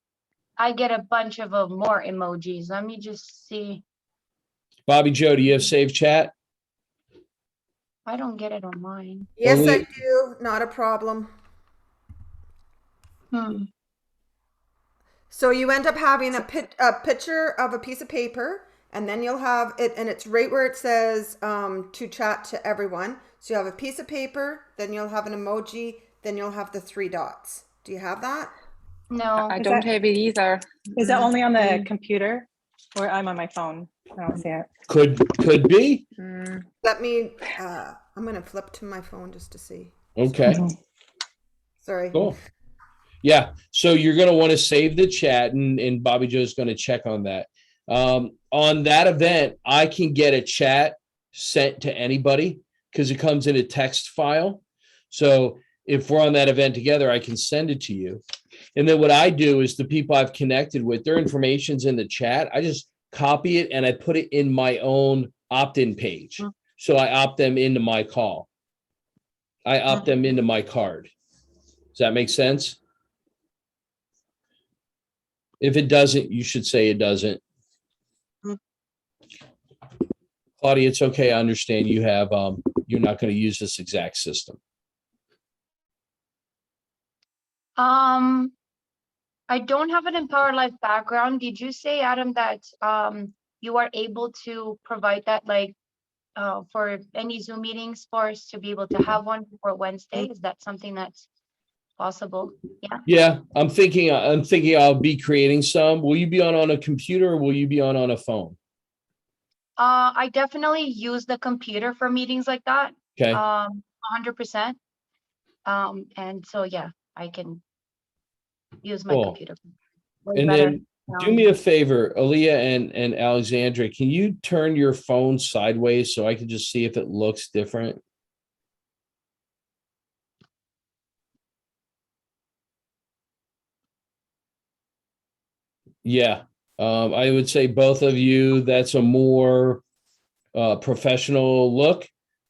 Speaker 1: I get a bunch of more emojis. Let me just see.
Speaker 2: Bobby Joe, do you have save chat?
Speaker 1: I don't get it on mine.
Speaker 3: Yes,
Speaker 2: Only-
Speaker 3: I do. Not a problem. So you end up having a picture of a piece of paper, and then you'll have it, and it's right where it says to chat to everyone. So you have a piece of paper, then you'll have an emoji, then you'll have the 3 dots. Do you have that?
Speaker 1: No.
Speaker 4: I don't have it either.
Speaker 10: Is that only on the computer, or I'm on my phone? I don't see it.
Speaker 2: Could be.
Speaker 3: Let me, I'm going to flip to my phone just to see.
Speaker 2: Okay.
Speaker 3: Sorry.
Speaker 2: Cool. Yeah. So you're going to want to save the chat, and Bobby Joe's going to check on that. On that event, I can get a chat sent to anybody because it comes in a text file. So if we're on that event together, I can send it to you. And then what I do is the people I've connected with, their information's in the chat. I just copy it and I put it in my own opt-in page. So I opt them into my call. I opt them into my card. Does that make sense? If it doesn't, you should say it doesn't. Claudia, it's okay. I understand you have, you're not going to use this exact system.
Speaker 1: I don't have an Empower Life background. Did you say, Adam, that you are able to provide that, like, for any Zoom meetings for us to be able to have one for Wednesday? Is that something that's possible? Yeah.
Speaker 2: Yeah, I'm thinking I'll be creating some. Will you be on a computer or will you be on a phone?
Speaker 1: I definitely use the computer for meetings like that.
Speaker 2: Okay.
Speaker 1: 100%. And so, yeah, I can use my
Speaker 2: Cool.
Speaker 1: computer. Way
Speaker 2: And
Speaker 1: better.
Speaker 2: then do me a favor, Aaliyah and Alexandra, can you turn your phone sideways so I can just see if it looks different? Yeah, I would say both of you, that's a more professional look,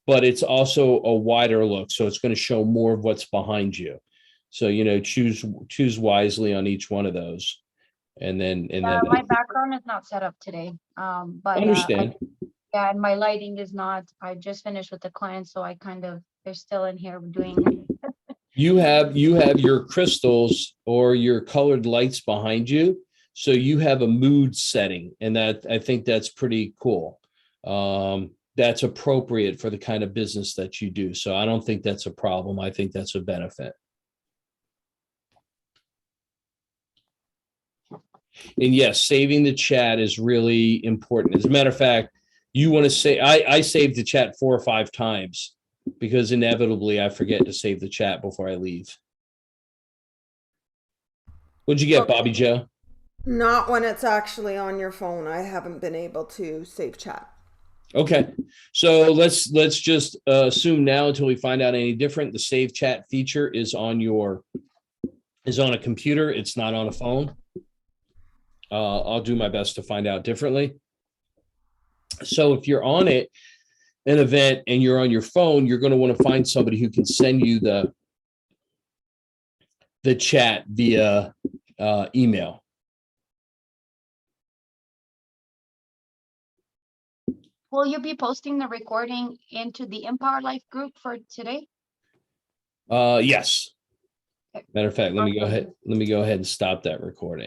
Speaker 2: but it's also a wider look. So it's going to show more of what's behind you. So, you know, choose wisely on each one of those. And then
Speaker 1: My background is not set up today. But
Speaker 2: understand.
Speaker 1: yeah, and my lighting is not. I just finished with the client, so I kind of, they're still in here doing.
Speaker 2: You have your crystals or your colored lights behind you. So you have a mood setting, and that I think that's pretty cool. That's appropriate for the kind of business that you do. So I don't think that's a problem. I think that's a benefit. And yes, saving the chat is really important. As a matter of fact, you want to say, I saved the chat 4 or 5 times because inevitably I forget to save the chat before I leave. What'd you get, Bobby Joe?
Speaker 3: Not when it's actually on your phone. I haven't been able to save chat.
Speaker 2: Okay, so let's just assume now until we find out any different. The save chat feature is on a computer. It's not on a phone. I'll do my best to find out differently. So if you're on an event and you're on your phone, you're going to want to find somebody who can send you the chat via email.
Speaker 1: Will you be posting the recording into the Empower Life group for today?
Speaker 2: Yes. Matter of fact, let me go ahead and stop that recording.